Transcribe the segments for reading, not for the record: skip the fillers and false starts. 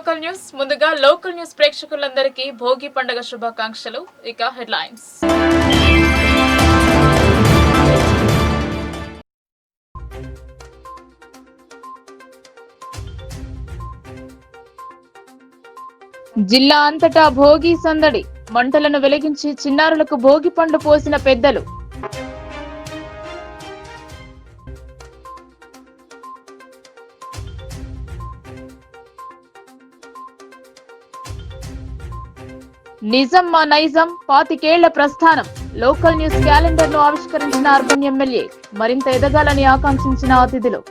Local news ముందుగా local news ప్రేక్షకులందరికీ భోగి పండుగ శుభాకాంక్షలు. ఇక హెడ్లైన్స్. జిల్లా అంతటా భోగి సందడి. మంటలను వెలిగించి చిన్నారులకు భోగి పండ్లు పోసిన పెద్దలు. నిజం మా నైజం 25 ఏళ్ల ప్రస్థానం. లోకల్ న్యూస్ క్యాలెండర్ ను ఆవిష్కరించిన అర్బన్ ఎమ్మెల్యే. మరింత ఎదగాలని ఆకాంక్షించిన అతిథులు.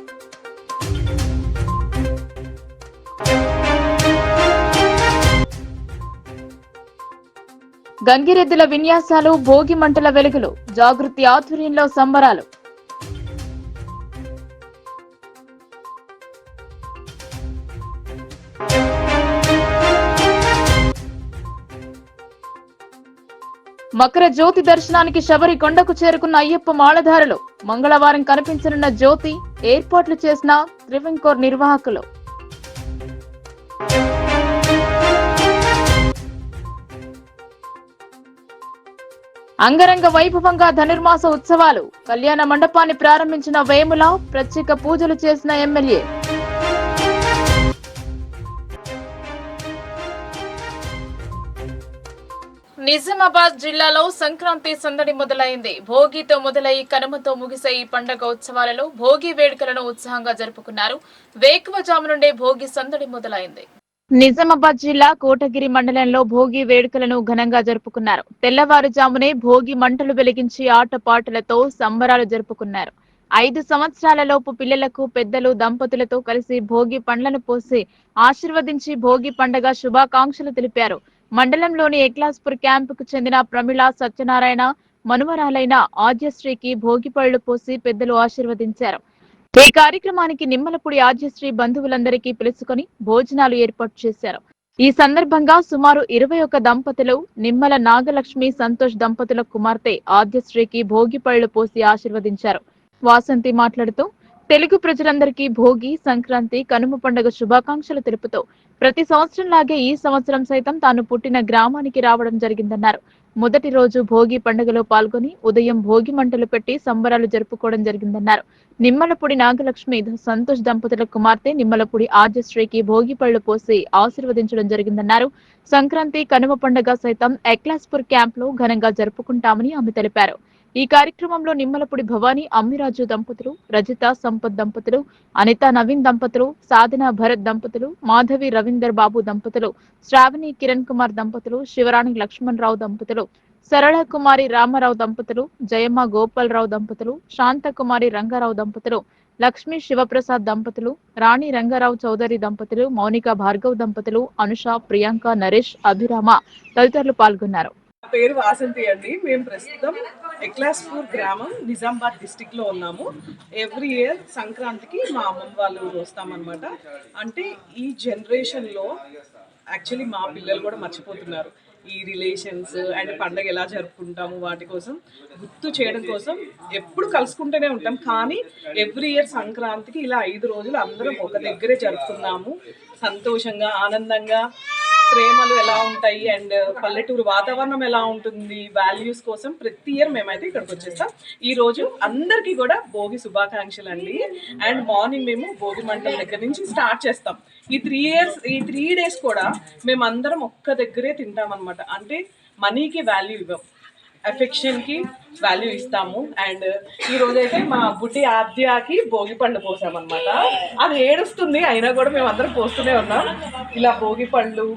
గంగిరెద్దుల విన్యాసాలు, భోగి మంటల వెలుగులు. జాగృతి ఆధ్వర్యంలో సంబరాలు. మకర జ్యోతి దర్శనానికి శబరి కొండకు చేరుకున్న అయ్యప్ప మాలధారులు. మంగళవారం కనిపించనున్న జ్యోతి ఏర్పాట్లు చేసిన త్రివెంకోర్ నిర్వాహకులు. అంగరంగ వైభవంగా ధనుర్మాస ఉత్సవాలు. కళ్యాణ మండపాన్ని ప్రారంభించిన వేముల. ప్రత్యేక పూజలు చేసిన ఎమ్మెల్యే. నిజామాబాద్ జిల్లాలో సంక్రాంతి సందడి మొదలైంది. భోగితో మొదలై కనుమతో ముగిసే ఈ పండుగ ఉత్సవాలలో భోగి వేడుకలను ఉత్సాహంగా జరుపుకున్నారు. వేకువజాము నుండే భోగి సందడి మొదలైంది. నిజామాబాద్ జిల్లా కోటగిరి మండలంలో భోగి వేడుకలను ఘనంగా జరుపుకున్నారు. తెల్లవారుజామునే భోగి మంటలు వెలిగించి ఆటపాటలతో సంబరాలు జరుపుకున్నారు. 5 సంవత్సరాల లోపు పిల్లలకు పెద్దలు దంపతులతో కలిసి భోగి పండ్లను పోసి ఆశీర్వదించి భోగి పండుగ శుభాకాంక్షలు తెలిపారు. మండలంలోని ఎక్లాస్పూర్ క్యాంపుకు చెందిన ప్రమిళ సత్యనారాయణ మనుమరాలైన ఆద్యశ్రీకి భోగి పళ్లు పోసి పెద్దలు ఆశీర్వదించారు. ఈ కార్యక్రమానికి నిమ్మలపూడి ఆద్యశ్రీ బంధువులందరికీ పిలుచుకొని భోజనాలు ఏర్పాటు చేశారు. ఈ సందర్భంగా సుమారు 21 దంపతులు, నిమ్మల నాగలక్ష్మి సంతోష్ దంపతుల కుమార్తె ఆద్యశ్రీకి భోగి పళ్లు పోసి ఆశీర్వదించారు. వాసంతి మాట్లాడుతూ తెలుగు ప్రజలందరికీ భోగి, సంక్రాంతి, కనుమ పండుగ శుభాకాంక్షలు తెలుపుతూ ప్రతి సంవత్సరంలాగే ఈ సంవత్సరం సైతం తాను పుట్టిన గ్రామానికి రావడం జరిగిందన్నారు. మొదటి రోజు భోగి పండుగలో పాల్గొని ఉదయం భోగి మంటలు పెట్టి సంబరాలు జరుపుకోవడం జరిగిందన్నారు. నిమ్మలపూడి నాగలక్ష్మి సంతోష్ దంపతుల కుమార్తె నిమ్మలపూడి ఆర్జశ్రీకి భోగి పళ్లు పోసి ఆశీర్వదించడం జరిగిందన్నారు. సంక్రాంతి, కనుమ పండుగ సైతం ఎక్లాస్పూర్ క్యాంప్ లో ఘనంగా జరుపుకుంటామని ఆమె తెలిపారు. ఈ కార్యక్రమంలో నిమ్మలపూడి భవానీ అమ్మిరాజు దంపతులు, రజిత సంపత్ దంపతులు, అనిత నవీన్ దంపతులు, సాధన భరత్ దంపతులు, మాధవి రవీందర్ బాబు దంపతులు, శ్రావణి కిరణ్ కుమార్ దంపతులు, శివరాణి లక్ష్మణ్ రావు దంపతులు, సరళ కుమారి రామారావు దంపతులు, జయమ్మ గోపాలరావు దంపతులు, శాంతకుమారి రంగారావు దంపతులు, లక్ష్మీ శివప్రసాద్ దంపతులు, రాణి రంగారావు చౌదరి దంపతులు, మౌనిక భార్గవ్ దంపతులు, అనుష, ప్రియాంక, నరేష్, అభిరామ తదితరులు పాల్గొన్నారు. పేరు వాసంతి అండి. మేము ప్రస్తుతం ఎక్లాస్పూర్ గ్రామం నిజామాబాద్ డిస్టిక్ లో ఉన్నాము. ఎవ్రీ ఇయర్ సంక్రాంతికి మా అమ్మమ్మ వాళ్ళు వస్తామన్నమాట. అంటే ఈ జనరేషన్ లో యాక్చువల్లీ మా పిల్లలు కూడా మర్చిపోతున్నారు ఈ రిలేషన్స్ అండ్ పండగ ఎలా జరుపుకుంటాము. వాటి కోసం గుర్తు చేయడం కోసం ఎప్పుడు కలుసుకుంటూనే ఉంటాం. కానీ ఎవ్రీ ఇయర్ సంక్రాంతికి ఇలా 5 రోజులు అందరం ఒక దగ్గరే జరుపుకున్నాము. సంతోషంగా, ఆనందంగా, ప్రేమలు ఎలా ఉంటాయి అండ్ పల్లెటూరు వాతావరణం ఎలా ఉంటుంది, వాల్యూస్ కోసం ప్రతి ఇయర్ మేమైతే ఇక్కడికి వచ్చేస్తాం. ఈ రోజు అందరికీ కూడా భోగి శుభాకాంక్షలు అండి. అండ్ మార్నింగ్ మేము భోగి మంటల దగ్గర నుంచి స్టార్ట్ చేస్తాం. ఈ 3 days కూడా మేమందరం ఒక్క దగ్గరే తింటాం అనమాట. అంటే మనీకి వాల్యూ ఇవ్వం, అఫెక్షన్కి వాల్యూ ఇస్తాము. అండ్ ఈ రోజైతే మా బుడ్డి ఆద్యాకి భోగి పండు పోసామన్నమాట. అది ఏడుస్తుంది, అయినా కూడా మేము అందరం పోస్తూనే ఉన్నాం. ఇలా భోగి పండ్లు,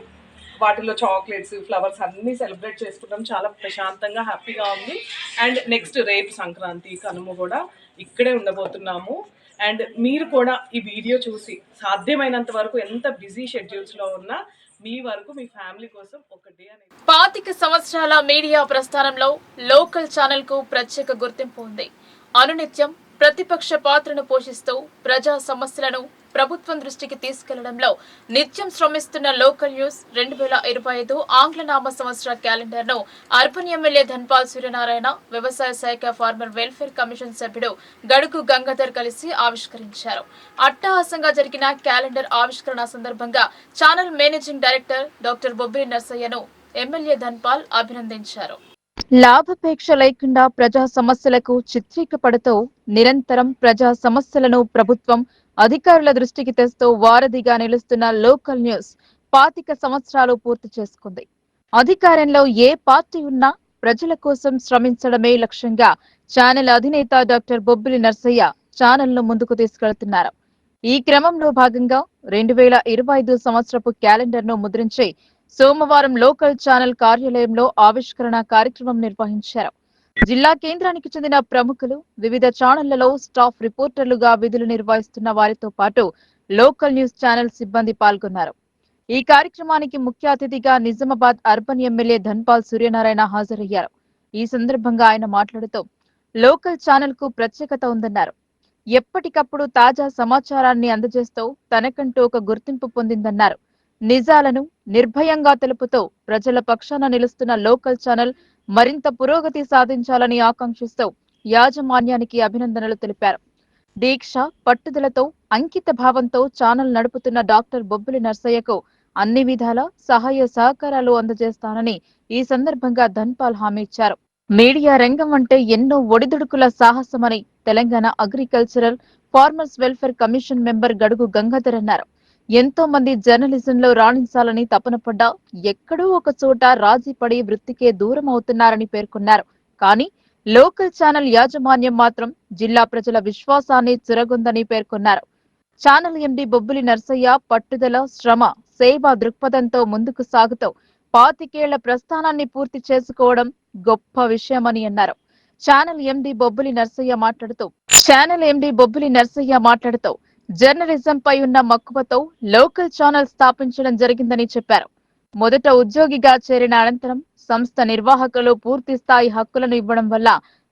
వాటిలో చాక్లెట్స్, ఫ్లవర్స్ అన్నీ సెలబ్రేట్ చేసుకుంటాం. చాలా ప్రశాంతంగా, హ్యాపీగా ఉంది. అండ్ నెక్స్ట్ రేపు సంక్రాంతి, కనుమ కూడా ఇక్కడే ఉండబోతున్నాము. అండ్ మీరు కూడా ఈ వీడియో చూసి సాధ్యమైనంత వరకు ఎంత బిజీ షెడ్యూల్స్లో ఉన్నా మీ వరకు మీ ఫ్యామిలీ కోసం ఒక డే అనేది. 25 సంవత్సరాల మీడియా ప్రస్థానంలో లోకల్ ఛానల్ కు ప్రత్యేక గుర్తింపు ఉంది. అనునిత్యం ప్రతిపక్ష పాత్రను పోషిస్తూ ప్రజా సమస్యలను ప్రభుత్వం దృష్టికి తీసుకెళ్లడంలో నిత్యం శ్రమిస్తున్న లోకల్ న్యూస్ 2025 ఆంగ్ల నామ సంవత్సర క్యాలెండర్ ను అర్బన్ ఎమ్మెల్యే ధన్పాల్ సూర్యనారాయణ, వ్యవసాయ శాఖ ఫార్మర్ వెల్ఫేర్ కమిషన్ సభ్యుడు గడుగు గంగాధర్ కలిసి ఆవిష్కరించారు. అట్టహాసంగా జరిగిన క్యాలెండర్ ఆవిష్కరణ సందర్భంగా channel managing director doctor Bobbili నర్సయ్యను ఎమ్మెల్యే ధన్పాల్ అభినందించారు. లాభాపేక్ష లేకుండా ప్రజా సమస్యలకు చిత్రీకపడుతూ నిరంతరం ప్రజా సమస్యలను ప్రభుత్వం అధికారుల దృష్టికి తెస్తూ వారధిగా నిలుస్తున్న లోకల్ న్యూస్ 25 సంవత్సరాలు పూర్తి చేసుకుంది. అధికారంలో ఏ పార్టీ ఉన్నా ప్రజల కోసం శ్రమించడమే లక్ష్యంగా ఛానల్ అధినేత డాక్టర్ బొబ్బిలి నర్సయ్య ఛానల్ ను ముందుకు తీసుకెళ్తున్నారు. ఈ క్రమంలో భాగంగా 2025 సంవత్సరపు క్యాలెండర్ ను ముద్రించి సోమవారం లోకల్ ఛానల్ కార్యాలయంలో ఆవిష్కరణ కార్యక్రమం నిర్వహించారు. జిల్లా కేంద్రానికి చెందిన ప్రముఖులు, వివిధ ఛానళ్లలో స్టాఫ్ రిపోర్టర్లుగా విధులు నిర్వహిస్తున్న వారితో పాటు లోకల్ న్యూస్ ఛానల్ సిబ్బంది పాల్గొన్నారు. ఈ కార్యక్రమానికి ముఖ్య అతిథిగా నిజామాబాద్ అర్బన్ ఎమ్మెల్యే ధన్పాల్ సూర్యనారాయణ హాజరయ్యారు. ఈ సందర్భంగా ఆయన మాట్లాడుతూ లోకల్ ఛానల్ కు ప్రత్యేకత ఉందన్నారు. ఎప్పటికప్పుడు తాజా సమాచారాన్ని అందజేస్తూ తనకంటూ ఒక గుర్తింపు పొందిందన్నారు. నిజాలను నిర్భయంగా తెలుపుతూ ప్రజల పక్షాన నిలుస్తున్న లోకల్ ఛానల్ మరింత పురోగతి సాధించాలని ఆకాంక్షిస్తూ యాజమాన్యానికి అభినందనలు తెలిపారు. దీక్ష, పట్టుదలతో, అంకిత భావంతో ఛానల్ నడుపుతున్న డాక్టర్ బొబ్బిలి నర్సయ్యకు అన్ని విధాల సహాయ సహకారాలు అందజేస్తానని ఈ సందర్భంగా ధన్పాల్ హామీ ఇచ్చారు. మీడియా రంగం అంటే ఎన్నో ఒడిదుడుకుల సాహసమని Telangana agricultural farmers welfare commission member Gadugu Gangadhar అన్నారు. ఎంతో మంది జర్నలిజంలో రాణించాలని తపన పడ్డా ఎక్కడో ఒక చోట రాజీ పడి వృత్తికే దూరం అవుతున్నారని పేర్కొన్నారు. కానీ లోకల్ ఛానల్ యాజమాన్యం మాత్రం జిల్లా ప్రజల విశ్వాసాన్ని చురగొందని పేర్కొన్నారు. ఛానల్ ఎండీ బొబ్బిలి నర్సయ్య పట్టుదల, శ్రమ, సేవా దృక్పథంతో ముందుకు సాగుతూ 25 ప్రస్థానాన్ని పూర్తి చేసుకోవడం గొప్ప విషయమని అన్నారు. ఛానల్ ఎండీ బొబ్బిలి నర్సయ్య మాట్లాడుతూ జర్నలిజంపై ఉన్న మక్కువతో లోకల్ ఛానల్ స్థాపించడం జరిగిందని చెప్పారు. మొదట ఉద్యోగిగా చేరిన అనంతరం సంస్థ నిర్వాహకులు పూర్తి స్థాయి హక్కులను ఇవ్వడం వల్ల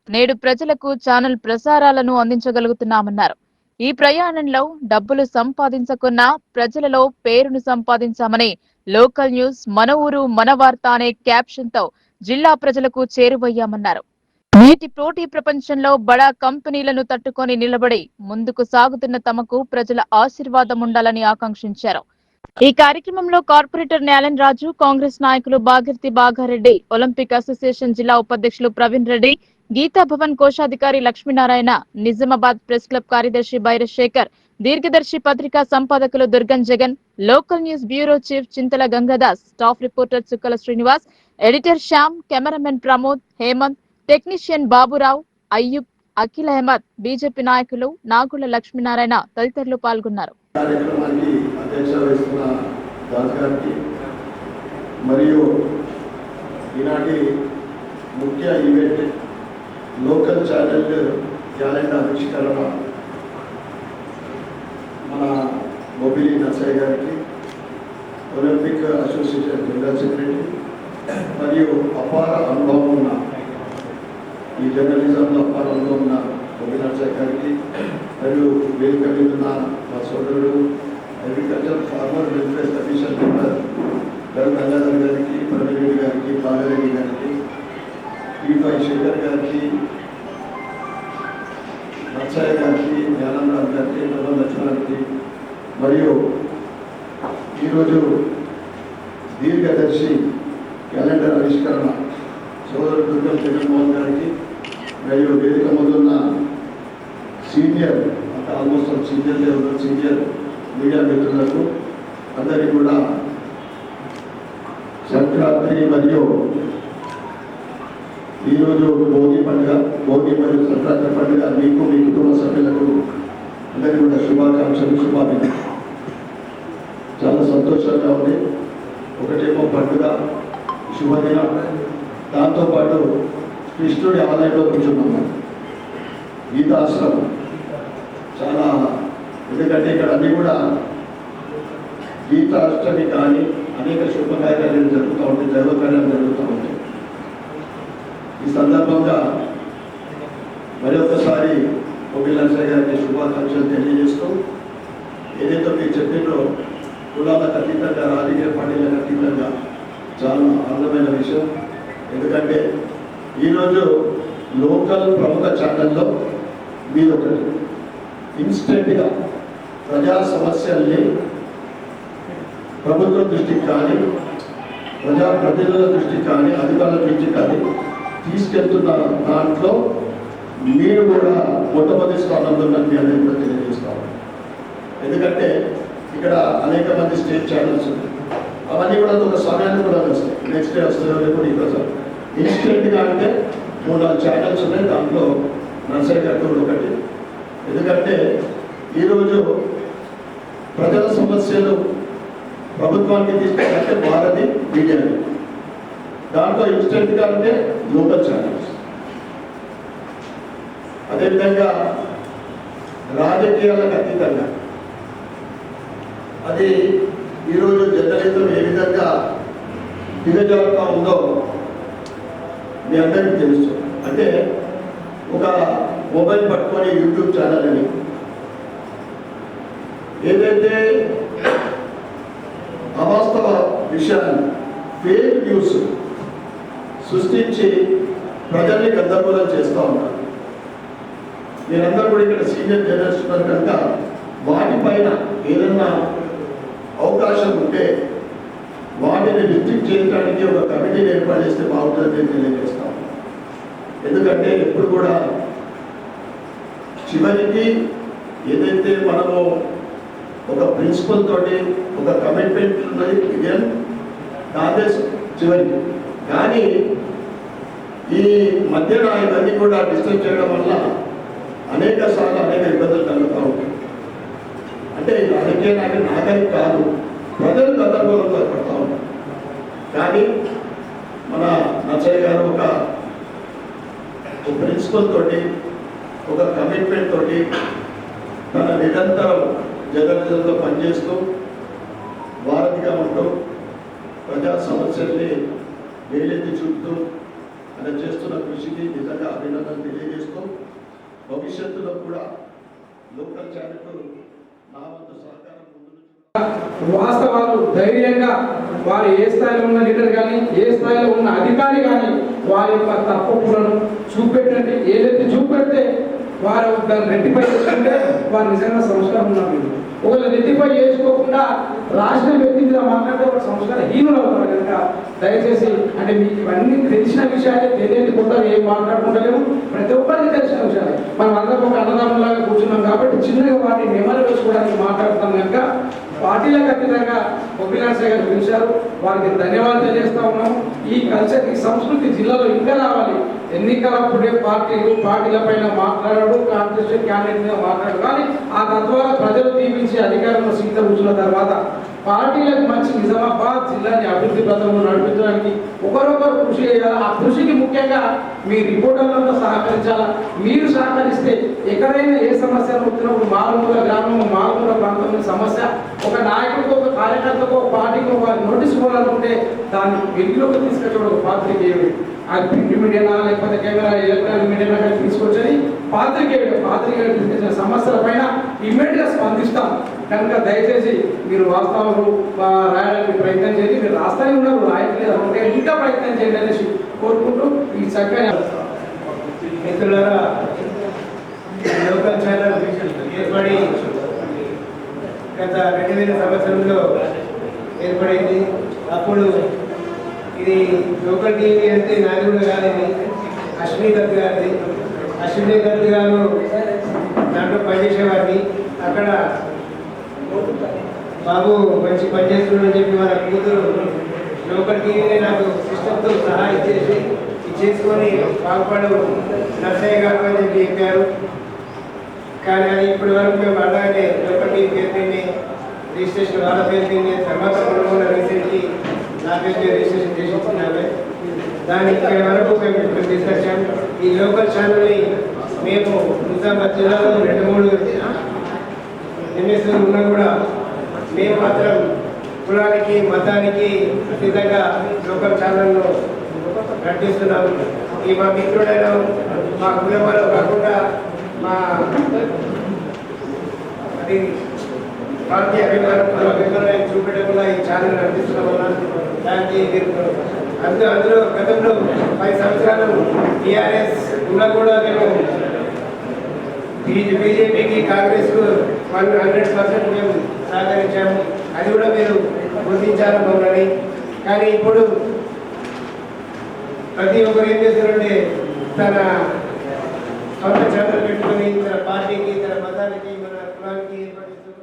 నేడు ప్రజలకు ఛానల్ ప్రసారాలను అందించగలుగుతున్నామన్నారు. ఈ ప్రయాణంలో డబ్బులు సంపాదించకున్నా ప్రజలలో పేరును సంపాదించామని లోకల్ న్యూస్ మన ఊరు మన వార్త అనే క్యాప్షన్ తో జిల్లా ప్రజలకు చేరువయ్యామన్నారు. నేటి పోటీ ప్రపంచంలో బడా కంపెనీలను తట్టుకొని నిలబడి ముందుకు సాగుతున్న తమకు ప్రజల ఆశీర్వాదం ఉండాలని ఆకాంక్షించారు. ఈ కార్యక్రమంలో కార్పొరేటర్ నేలన్ రాజు, కాంగ్రెస్ నాయకులు బాగిర్తి బాగారెడ్డి, ఒలింపిక్ అసోసియేషన్ జిల్లా ఉపాధ్యక్షులు ప్రవీణ్ రెడ్డి, గీతా భవన్ కోశాధికారి లక్ష్మీనారాయణ, నిజామాబాద్ ప్రెస్ క్లబ్ కార్యదర్శి బైరశేఖర్, దీర్ఘదర్శి పత్రికా సంపాదకులు Durgan Jagan, local news bureau chief Chintala Gangadas, staff reporter Chukkala Srinivas, editor Shyam, cameraman Pramod, Hemant, technician Baburao, Ayub, Akhil Ahmed, BJP నాయకులు నాగుల లక్ష్మీనారాయణ తదితరులు పాల్గొన్నారు. మరియు ఈనాటి ముఖ్య ఈవెంట్ లోకల్ ఛానల్ క్యాలెండర్ ఆవిష్కరణ మన బొబ్బిలి నర్సయ్య గారికి, ఒలింపిక్ అసోసియేషన్ జనరల్ సెక్రటరీ మరియు అపార అనుభవం ఉన్న ఈ జర్నలిజంలో అపార అనుభవం ఉన్న బొబ్బిలి నర్సయ్య గారికి మరియు వేదిక మీద ఉన్న మా సోదరుడు agriculture farmer welfare commission member Gangadhar గారికి, ప్రవీణ్ రెడ్డి గారికి, బాగారెడ్డి గారికి, పీవై శేఖర్ గారికి, నర్సయ్య గారికి, జ్ఞానందరావు గారికి, లక్ష్మణానికి మరియు ఈరోజు దీర్ఘదర్శి క్యాలెండర్ ఆవిష్కరణ సోదరుడు దుర్గం జగన్మోహన్ గారికి మరియు వేదిక ముందున్న సీనియర్ ఆల్మోస్ట్ సీనియర్ మీడియా మిత్రులకు అందరికీ కూడా సంక్రాంతి మరియు ఈరోజు భోగి మరియు సంక్రాంతి పండుగ మీకు మీ కుటుంబ సభ్యులకు అందరికీ కూడా శుభాకాంక్షలు, శుభాభినందనలు. చాలా సంతోషంగా ఉంది. ఒకటేమో పండుగ, శుభదినం, దాంతోపాటు కృష్ణుడి ఆలయంలో కూర్చున్నాం. గీతాశ్రమం చాలా, ఎందుకంటే ఇక్కడ అన్నీ కూడా గీతాష్టమి కానీ అనేక శుభకార్యాలు జరుగుతూ ఉంటాయి, దైవకార్యాలు జరుగుతూ ఉంటాయి. ఈ సందర్భంగా మరి ఒకసారి బొబ్బిలి నర్సయ్య గారికి శుభాకాంక్షలు తెలియజేస్తూ ఏదైతే మీరు చెప్పినో కులాలకు అతీతంగా రాజకీయ పార్టీలకు అతీతంగా చాలా అందమైన విషయం. ఎందుకంటే ఈరోజు లోకల్ ప్రముఖ ఛానల్లో మీరు ఒకటి ఇన్స్టెంట్గా ప్రజా సమస్యల్ని ప్రభుత్వం దృష్టికి కానీ ప్రజాప్రతినిధుల దృష్టికి కానీ అధికారుల దృష్టికి కానీ తీసుకెళ్తున్న దాంట్లో మీరు కూడా మొట్టమొదటి స్థానంలో మీ అందరికీ తెలియజేస్తాను. ఎందుకంటే ఇక్కడ అనేక మంది స్టేట్ ఛానల్స్ ఉన్నాయి, అవన్నీ కూడా ఒక సమయాన్ని కూడా వస్తాయి, నెక్స్ట్ డే వస్తాయో లేకపోతే ఈరోజు ఇన్స్టెంట్గా అంటే 3-4 ఛానల్స్ ఉన్నాయి. దాంట్లో నర్సరీ గారు ఒకటి. ఎందుకంటే ఈరోజు ప్రజల సమస్యలు ప్రభుత్వానికి తీసుకెళ్ళాలంటే భారతి మీడియా, దాంట్లో ఇన్స్టెంట్గా అంటే లోకల్ ఛానల్స్. అదేవిధంగా రాజకీయాలకు అతీతంగా అది ఈరోజు జర్నలిజం ఏ విధంగా దిగజారుతా ఉందో మీ అందరికీ తెలుసు. అంటే ఒక మొబైల్ పట్టుకొని యూట్యూబ్ ఛానల్ అని ఏదైతే అవాస్తవ విషయాన్ని ఫేక్ న్యూస్ సృష్టించి ప్రజల్ని గందరగోళం చేస్తూ ఉంటారు. మీరందరూ కూడా ఇక్కడ సీనియర్ జర్నలిస్ట్ ఉన్నారు కనుక వాటిపైన ఏదన్నా అవకాశం ఉంటే వాటిని రిస్ట్రిక్ట్ చేయడానికి ఒక కమిటీని ఏర్పాటు చేస్తే బాగుంటుందని తెలియజేస్తాం. ఎందుకంటే ఎప్పుడు కూడా చివరికి ఏదైతే మనము ఒక ప్రిన్సిపల్ తోటి ఒక కమిట్మెంట్ ఉన్నది విజయం దాదే చివరికి, కానీ ఈ మధ్యన ఇవన్నీ కూడా డిస్టర్బ్ చేయడం వల్ల అనేక సార్లు అనేక ఇబ్బందులు కలుగుతూ ఉంటాయి. అంటే రాజకీయ నాగరిక కాదు, ప్రజలు గందరగోళంతో పడతా ఉంటారు. కానీ మన నచ్చయ్య గారు ఒక ప్రిన్సిపల్ తోటి ఒక కమిట్మెంట్ తోటి తన నిరంతరం జర్నలిజంలో పనిచేస్తూ వారధిగా ఉంటూ ప్రజా సమస్యల్ని వేలెత్తి చూపుతూ ఆయన చేస్తున్న కృషికి నిజంగా అభినందనలు తెలియజేస్తూ భవిష్యత్తులో కూడా లోకల్ ఛానల్ నా వంతు సహకారం వాస్తవాలు ధైర్యంగా వారు ఏ స్థాయిలో ఉన్న లీడర్ కానీ ఏ స్థాయిలో ఉన్న అధికారి కానీ వారి యొక్క తప్పులను చూపెట్టండి. ఏదైతే చూపెడితే వారు దాన్ని రెట్టిఫై చేసుకుంటే వారు నిజంగా సంస్కారం ఉన్నారు. ఒకవేళ రెట్టిఫై చేసుకోకుండా రాష్ట్రం వ్యక్తి మీద మాట్లాడితే ఒక సంస్కారం హీనులు అవుతారు. కనుక దయచేసి అంటే మీకు ఇవన్నీ తెలిసిన విషయాలే, తెలియని కొత్తగా ఏం మాట్లాడుకుంటలేము, ప్రతి ఒక్కరికి తెలిసిన విషయాలు. మనం అందరం ఒక అన్నదమ్ములాగా కూర్చున్నాం కాబట్టి చిన్నగా వాటిని నెమరు వేసుకోవడానికి మాట్లాడుతాం. కనుక పార్టీలకు అతీతంగా బొబ్బిలాల్ గారు పిలిచారు, వారికి ధన్యవాదాలు తెలియజేస్తా ఉన్నాము. ఈ కల్చర్, ఈ సంస్కృతి జిల్లాలో ఇంకా రావాలి. ఎన్నికలప్పుడే పార్టీల పైన మాట్లాడడు, కాంటెస్టెడ్ క్యాండిడేట్ మీద మాట్లాడు, కానీ ఆ తద్వారా ప్రజలు దీవించి అధికారంలో సీత కూర్చున్న తర్వాత పార్టీలకు మంచి నిజామాబాద్ జిల్లాని అభివృద్ధి పథంలో నడిపించడానికి ఒకరొకరు కృషి చేయాలి. ఆ కృషికి ముఖ్యంగా మీ రిపోర్టర్లతో సహకరించాలా. మీరు సహకరిస్తే ఎక్కడైనా ఏ సమస్యలు వచ్చినప్పుడు మారుమూల గ్రామం, మారుమూల ప్రాంతంలో సమస్య ఒక నాయకుడికి, ఒక కార్యకర్తకు, ఒక పార్టీకి వారి నోటీస్ ఇవ్వాలనుకుంటే దాన్ని వెలుగులోకి తీసుకొచ్చేవాడు ఒక పాత్రికేయుడు. అది ప్రింట్ మీడియానా లేకపోతే కెమెరా ఎలక్ట్రానిక్ మీడియానా తీసుకొచ్చని పాత్రికేయుడు తీసుకొచ్చిన సమస్యల పైన ఇమ్మీడియట్గా స్పందిస్తాం. కనుక దయచేసి మీరు వాస్తవాలు రాయడానికి ప్రయత్నం చేయండి. మీరు రాస్తానే ఉన్నారు, రాయట్లేదు అంటే ఇంకా ప్రయత్నం చేయండి అనేసి కోరుకుంటూ ఈ చక్కగా మిత్రులారా, లోకల్ ఛానల్ ఏర్పడి గత 2000 సంవత్సరంలో ఏర్పడింది. అప్పుడు ఇది లోకల్ టీవీ అంటే నాది కూడా కాదండి, అశ్విని దత్ గారిది. అశ్విని దత్ గారు దాంట్లో పనిచేసేవాడిని. అక్కడ బాబు మంచి పనిచేస్తున్నాడని చెప్పి వాళ్ళ కూతురు లోకల్ టీవీని నాకు సిస్టంతో సహా చేసుకొని బాగుపడు నర్సయ్య గారు అని చెప్పి చెప్పారు. కానీ అది ఇప్పటి వరకు మేము అలాగే లోకల్ టీవీ పేరుని రిజిస్ట్రేషన్ వాళ్ళ పేరుని తర్వాత కూడా రీసెంట్లీ నా పేరు రిజిస్ట్రేషన్ చేసిస్తున్నామే. దాని ఇక్కడి వరకు మేము ఇప్పుడు తీసుకొచ్చాం. ఈ లోకల్ ఛానల్ని మేము నిజామాబాద్ జిల్లాలో 2-3 ఎంఎస్లు ఉన్నా కూడా మేము మాత్రం కులానికి, మతానికి అతీతంగా లోకల్ ఛానల్లో నడిపిస్తున్నాం. ఈ మా మిత్రుడైన మా కులంలో కాకుండా మా అది వాళ్ళకి అభిమానం చూపెట్టకుండా ఈ ఛానల్ నడిపిస్తున్న వల్ల దానికి అందులో గతంలో 10 సంవత్సరాలు టీఆర్ఎస్ ఉన్నా కూడా మేము బీజేపీకి కాంగ్రెస్కు 100% మేము సహకరించాము. అది కూడా మీరు గుర్తించాలి మమ్మల్ని. కానీ ఇప్పుడు ప్రతి ఒక్కరు ఏం చేస్తారంటే తన సొంత ఛానల్ పెట్టుకొని తన పార్టీకి, తన మతానికి, మన కులానికి ఏర్పడిస్తారు.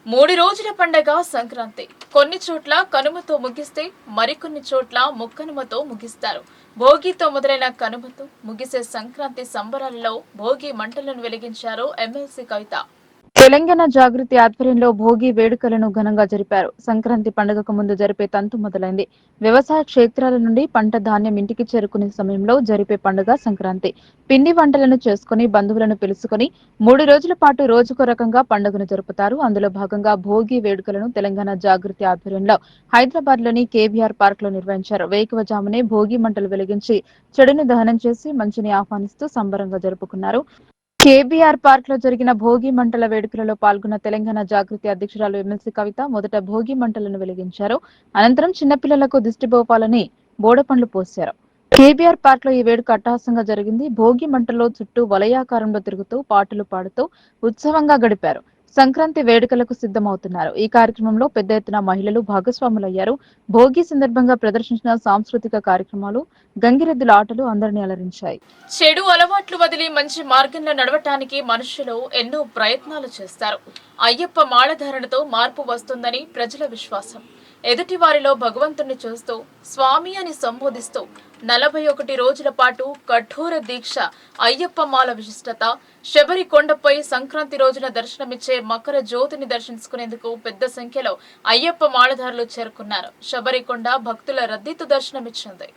3 రోజుల పండగ సంక్రాంతి. కొన్ని చోట్ల కనుమతో ముగిస్తే మరికొన్ని చోట్ల ముక్కనుమతో ముగిస్తారు. భోగితో మొదలైన కనుమతో ముగిసే సంక్రాంతి సంబరాలలో భోగి మంటలను వెలిగించారు ఎమ్మెల్సీ కవిత. తెలంగాణ జాగృతి ఆధ్వర్యంలో భోగి వేడుకలను ఘనంగా జరిపారు. సంక్రాంతి పండుగకు ముందు జరిపే తంతు మొదలైంది. వ్యవసాయ క్షేత్రాల నుండి పంట ధాన్యం ఇంటికి చేరుకునే సమయంలో జరిపే పండుగ సంక్రాంతి. పిండి వంటలను చేసుకుని బంధువులను పిలుచుకుని 3 రోజుల పాటు రోజుకో రకంగా పండుగను జరుపుతారు. అందులో భాగంగా భోగి వేడుకలను తెలంగాణ జాగృతి ఆధ్వర్యంలో హైదరాబాద్ లోని కేవీఆర్ పార్క్ లో నిర్వహించారు. వేకువజామునే భోగి మంటలు వెలిగించి చెడును దహనం చేసి మంచిని ఆహ్వానిస్తూ సంబరంగా జరుపుకున్నారు. కేబీఆర్ పార్క్ లో జరిగిన భోగి మంటల వేడుకలలో పాల్గొన్న తెలంగాణ జాగృతి అధ్యక్షురాలు ఎమ్మెల్సీ కవిత మొదట భోగి మంటలను వెలిగించారు. అనంతరం చిన్నపిల్లలకు దిష్టిబోపాలని బోడపండ్లు పోశారు. కేబీఆర్ పార్క్ లో ఈ వేడుక అట్టహాసంగా జరిగింది. భోగి మంటల్లో చుట్టూ వలయాకారంలో తిరుగుతూ పాటలు పాడుతూ ఉత్సవంగా గడిపారు. సంక్రాంతి వేడుకలకు సిద్ధమవుతున్నారు. ఈ కార్యక్రమంలో పెద్ద ఎత్తున మహిళలు భాగస్వాములయ్యారు. భోగి సందర్భంగా ప్రదర్శించిన సాంస్కృతిక కార్యక్రమాలు, గంగిరెద్దుల ఆటలు అందరినీ అలరించాయి. చెడు అలవాట్లు వదిలి మంచి మార్గంలో నడవటానికి మనుషులు ఎన్నో ప్రయత్నాలు చేస్తారు. అయ్యప్ప మాలధారణతో మార్పు వస్తుందని ప్రజల విశ్వాసం. ఎదుటి వారిలో భగవంతుణ్ణి చూస్తూ స్వామి అని సంబోధిస్తూ 41 రోజుల పాటు కఠోర దీక్ష అయ్యప్ప మాల విశిష్టత. శబరి కొండపై సంక్రాంతి రోజున దర్శనమిచ్చే మకర జ్యోతిని దర్శించుకునేందుకు పెద్ద సంఖ్యలో అయ్యప్ప మాలధారులు చేరుకున్నారు. శబరికొండ భక్తుల రద్దీతో దర్శనమిచ్చింది.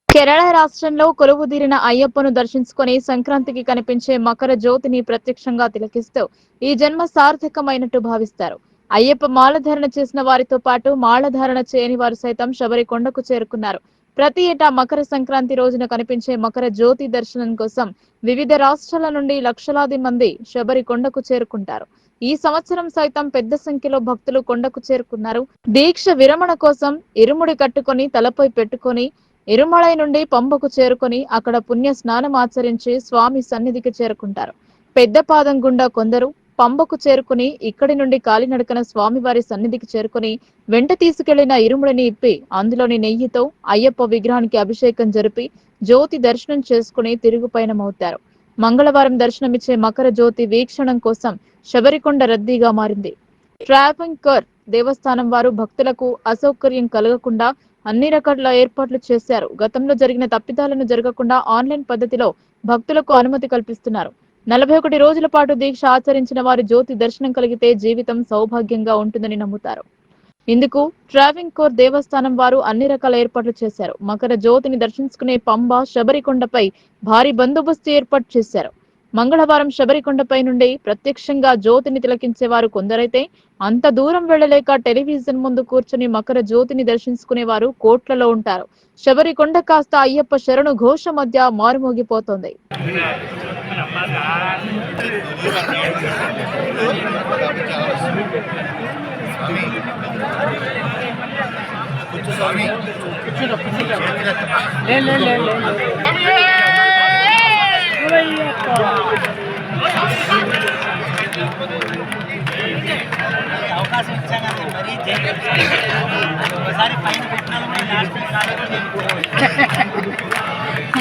కేరళ రాష్ట్రంలో కొలువుదీరిన అయ్యప్పను దర్శించుకుని సంక్రాంతికి కనిపించే మకర జ్యోతిని ప్రత్యక్షంగా తిలకిస్తూ ఈ జన్మ సార్థకమైనట్టు భావిస్తారు. అయ్యప్ప మాలధారణ చేసిన వారితో పాటు మాలధారణ చేయని వారు సైతం శబరికొండకు చేరుకున్నారు. ప్రతి ఏటా మకర సంక్రాంతి రోజున కనిపించే మకర జ్యోతి దర్శనం కోసం వివిధ రాష్ట్రాల నుండి లక్షలాది మంది శబరికొండకు చేరుకుంటారు. ఈ సంవత్సరం సైతం పెద్ద సంఖ్యలో భక్తులు కొండకు చేరుకున్నారు. దీక్ష విరమణ కోసం ఇరుముడి కట్టుకొని తలపై పెట్టుకొని ఇరుమలై నుండి పంబకు చేరుకొని అక్కడ పుణ్య స్నానం ఆచరించి స్వామి సన్నిధికి చేరుకుంటారు. పెద్ద పాదం గుండా కొందరు పంబకు చేరుకుని ఇక్కడి నుండి కాలినడకన స్వామివారి సన్నిధికి చేరుకుని వెంట తీసుకెళ్లిన ఇరుముడిని ఇప్పి అందులోని నెయ్యితో అయ్యప్ప విగ్రహానికి అభిషేకం జరిపి జ్యోతి దర్శనం చేసుకుని తిరుగు పయనమవుతారు. మంగళవారం దర్శనమిచ్చే మకర జ్యోతి వీక్షణం కోసం శబరికొండ రద్దీగా మారింది. ట్రావెలింగ్ కర్ దేవస్థానం వారు భక్తులకు అసౌకర్యం కలగకుండా అన్ని రకాల ఏర్పాట్లు చేశారు. గతంలో జరిగిన తప్పిదాలను జరగకుండా ఆన్లైన్ పద్ధతిలో భక్తులకు అనుమతి కల్పిస్తున్నారు. 41 రోజుల పాటు దీక్ష ఆచరించిన వారి జ్యోతి దర్శనం కలిగితే జీవితం సౌభాగ్యంగా ఉంటుందని నమ్ముతారు. ఇందుకు ట్రావెలింగ్ కోర్ దేవస్థానం వారు అన్ని రకాల ఏర్పాట్లు చేశారు. మకర జ్యోతిని దర్శించుకునే పంబ శబరికొండపై భారీ బందోబస్తు ఏర్పాటు చేశారు. మంగళవారం శబరికొండపై నుండి ప్రత్యక్షంగా జ్యోతిని తిలకించే వారు కొందరైతే అంత దూరం వెళ్లలేక టెలివిజన్ ముందు కూర్చుని మకర జ్యోతిని దర్శించుకునే వారు కోట్లలో ఉంటారు. శబరికొండ కాస్త అయ్యప్ప శరణు ఘోష మధ్య మారుమోగిపోతోంది. అవకాశం ఇచ్చాను మరీ ఒకసారి పైన పెట్టినాను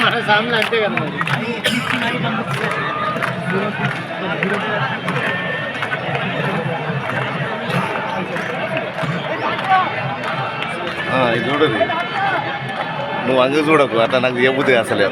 మన సామ్లు అంతే కదా ఇది చూడదు నువ్వు అంగ చూడకు అట్లా నాకు చెబుతుంది అసలే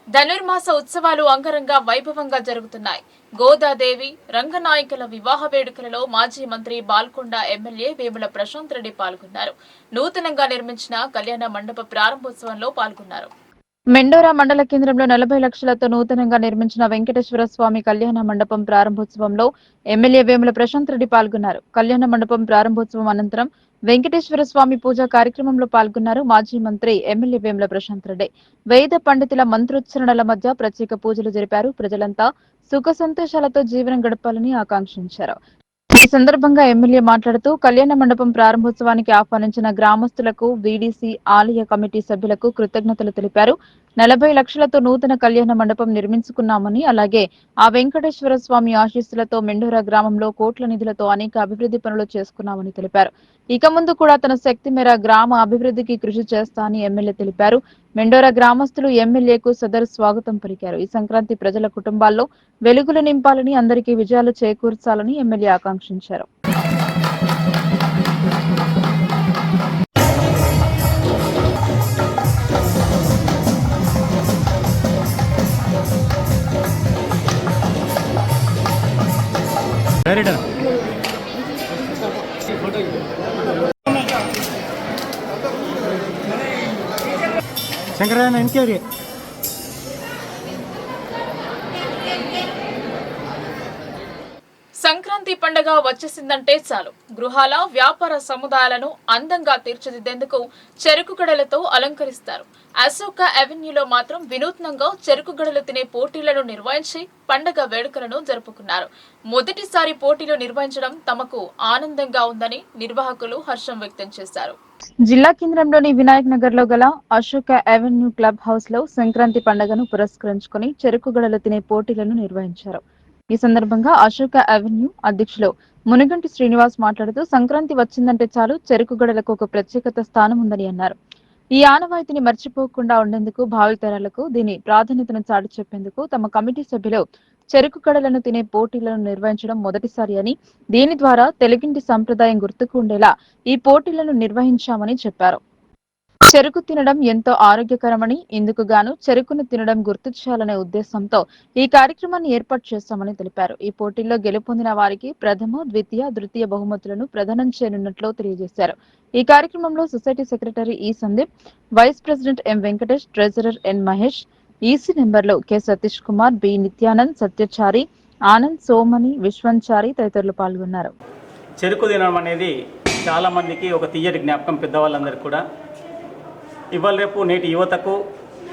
ధనుర్మాస ఉత్సవాలు అంగరంగ వైభవంగా జరుగుతున్నాయి. గోదాదేవి రంగనాయకుల వివాహ వేడుకలలో మాజీ మంత్రి బాల్కొండ ఎమ్మెల్యే వేముల ప్రశాంత్ రెడ్డి పాల్గొన్నారు. నూతనంగా నిర్మించిన కళ్యాణ మండప ప్రారంభోత్సవంలో పాల్గొన్నారు. మెండోరా మండల కేంద్రంలో 40 లక్షలతో నూతనంగా నిర్మించిన వెంకటేశ్వర స్వామి కళ్యాణ మండపం ప్రారంభోత్సవంలో ఎమ్మెల్యే వేముల ప్రశాంత్ రెడ్డి పాల్గొన్నారు. కళ్యాణ మండపం ప్రారంభోత్సవం అనంతరం వెంకటేశ్వర స్వామి పూజ కార్యక్రమంలో పాల్గొన్నారు మాజీ మంత్రి ఎమ్మెల్యే వేముల ప్రశాంత్ రెడ్డి. వేద పండితుల మంత్రోచ్చరణల మధ్య ప్రత్యేక పూజలు జరిపారు. ప్రజలంతా సుఖ సంతోషాలతో జీవనం గడపాలని ఆకాంక్షించారు. ఈ సందర్భంగా ఎమ్మెల్యే మాట్లాడుతూ కళ్యాణ మండపం ప్రారంభోత్సవానికి ఆహ్వానించిన గ్రామస్తులకు, వీడీసీ ఆలయ కమిటీ సభ్యులకు కృతజ్ఞతలు తెలిపారు. 40 లక్షలతో నూతన కళ్యాణ మండపం నిర్మించుకున్నామని, అలాగే ఆ వెంకటేశ్వర స్వామి ఆశీస్సులతో మెండోరా గ్రామంలో కోట్ల నిధులతో అనేక అభివృద్ధి పనులు చేసుకున్నామని తెలిపారు. ఇక ముందు కూడా తన శక్తి మేర గ్రామ అభివృద్ధికి కృషి చేస్తా అని ఎమ్మెల్యే తెలిపారు. మెండోరా గ్రామస్తులు ఎమ్మెల్యేకు సదరు స్వాగతం పలికారు. ఈ సంక్రాంతి ప్రజల కుటుంబాల్లో వెలుగులు నింపాలని, అందరికీ విజయాలు చేకూర్చాలని ఎమ్మెల్యే ఆకాంక్షించారు. శంకరాయణ ఎన్కేరి సంక్రాంతి పండుగ వచ్చేసిందంటే చాలు గృహాల వ్యాపార సముదాయాలను అందంగా తీర్చిదిద్దేందుకు చెరుకు గడలతో అలంకరిస్తారు. అశోక అవెన్యూలో మాత్రం వినూత్నంగా చెరుకు గడలు తినే పోటీలను నిర్వహించి పండుగ వేడుకలను జరుపుకున్నారు. మొదటిసారి పోటీలు నిర్వహించడం తమకు ఆనందంగా ఉందని నిర్వాహకులు హర్షం వ్యక్తం చేశారు. జిల్లా కేంద్రంలోని వినాయక్ నగర్ లో గల అశోక అవెన్యూ క్లబ్ హౌస్ లో సంక్రాంతి పండుగను పురస్కరించుకుని చెరుకు గడలు తినే పోటీలను నిర్వహించారు. ఈ సందర్భంగా అశోక అవెన్యూ అధ్యక్షులు మునిగంటి శ్రీనివాస్ మాట్లాడుతూ సంక్రాంతి వచ్చిందంటే చాలు చెరుకు గడలకు ఒక ప్రత్యేకత స్థానం ఉందని అన్నారు. ఈ ఆనవాయితీని మర్చిపోకుండా ఉండేందుకు భావితరాలకు దీని ప్రాధాన్యతను చాటి చెప్పేందుకు తమ కమిటీ సభ్యులు చెరుకు గడలను తినే పోటీలను నిర్వహించడం మొదటిసారి అని, దీని ద్వారా తెలుగింటి సంప్రదాయం గుర్తుకు ఉండేలా ఈ పోటీలను నిర్వహించామని చెప్పారు. చెరుకు తినడం ఎంతో ఆరోగ్యకరమని, ఇందుకు గాను చెరుకును తినడం గుర్తు చేయాలనే ఉద్దేశంతో ఈ కార్యక్రమాన్ని ఏర్పాటు చేస్తామని తెలిపారు. ఈ పోటీల్లో గెలుపొందిన వారికి ప్రథమ, ద్వితీయ, తృతీయ బహుమతులను ప్రదానం చేయనున్నట్లు తెలియజేశారు. ఈ కార్యక్రమంలో society secretary E Sandeep, vice president M Venkatesh, treasurer N Mahesh, EC మెంబర్లు కె సతీష్ కుమార్, బి నిత్యానంద్, సత్యచారి, ఆనంద్, సోమని, విశ్వంచారి తదితరులు పాల్గొన్నారు. చెరుకు తినడం అనేది చాలా మందికి ఒక తీయటి జ్ఞాపకం, పెద్దవాళ్ళందరికీ కూడా. ఇవాళ రేపు నేటి యువతకు,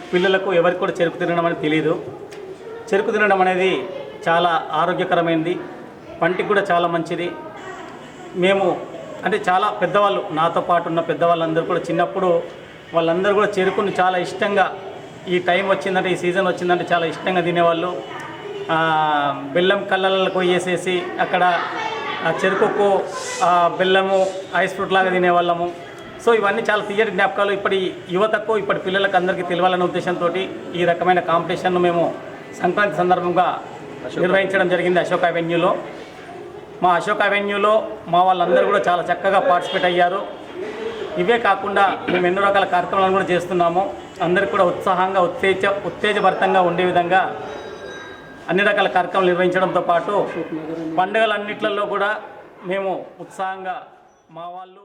పిల్లలకు ఎవరికి కూడా చెరుకు తినడం అనేది తెలియదు. చెరుకు తినడం అనేది చాలా ఆరోగ్యకరమైనది, పంటికి కూడా చాలా మంచిది. మేము అంటే చాలా పెద్దవాళ్ళు, నాతో పాటు ఉన్న పెద్దవాళ్ళందరూ కూడా చిన్నప్పుడు వాళ్ళందరూ కూడా చెరుకుని చాలా ఇష్టంగా, ఈ టైం వచ్చిందంటే, ఈ సీజన్ వచ్చిందంటే చాలా ఇష్టంగా తినేవాళ్ళు. బెల్లం కళ్ళలకు వేసేసి అక్కడ చెరుకుకు బెల్లము ఐస్ ఫ్రూట్ లాగా తినేవాళ్ళము. సో ఇవన్నీ చాలా తీయటి జ్ఞాపకాలు. ఇప్పటి యువతకు, ఇప్పటి పిల్లలకు అందరికీ తెలియాలనే ఉద్దేశంతో ఈ రకమైన కాంపిటీషన్ను మేము సంక్రాంతి సందర్భంగా నిర్వహించడం జరిగింది అశోక్ అవెన్యూలో. మా అశోక్ అవెన్యూలో మా వాళ్ళందరూ కూడా చాలా చక్కగా పార్టిసిపేట్ అయ్యారు. ఇవే కాకుండా మేము ఎన్నో రకాల కార్యక్రమాలను కూడా చేస్తున్నాము. అందరికీ కూడా ఉత్సాహంగా, ఉత్తేజభరితంగా ఉండే విధంగా అన్ని రకాల కార్యక్రమాలు నిర్వహించడంతో పాటు పండుగలన్నిట్లలో కూడా మేము ఉత్సాహంగా మా వాళ్ళు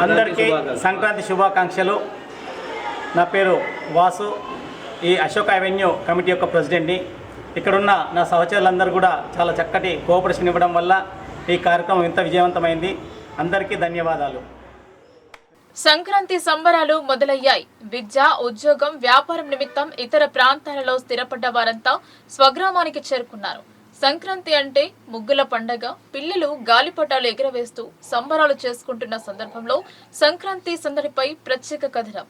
అందరికీ సంక్రాంతి శుభాకాంక్షలు. నా పేరు వాసు, ఈ అశోక్ అవెన్యూ కమిటీ యొక్క ప్రెసిడెంట్ని. ఇక్కడున్న నా సహచరులందరూ కూడా చాలా చక్కటి కోఆపరేషన్ ఇవ్వడం వల్ల ఈ కార్యక్రమం ఇంత విజయవంతమైంది. అందరికీ ధన్యవాదాలు. సంక్రాంతి సంబరాలు మొదలయ్యాయి. విద్య, ఉద్యోగం, వ్యాపారం నిమిత్తం ఇతర ప్రాంతాలలో స్థిరపడ్డ వారంతా స్వగ్రామానికి చేరుకున్నారు. సంక్రాంతి అంటే ముగ్గుల పండగ. పిల్లలు గాలిపటాలు ఎగురవేస్తూ సంబరాలు చేసుకుంటున్న సందర్భంలో సంక్రాంతి సందడిపై ప్రత్యేక కథనం.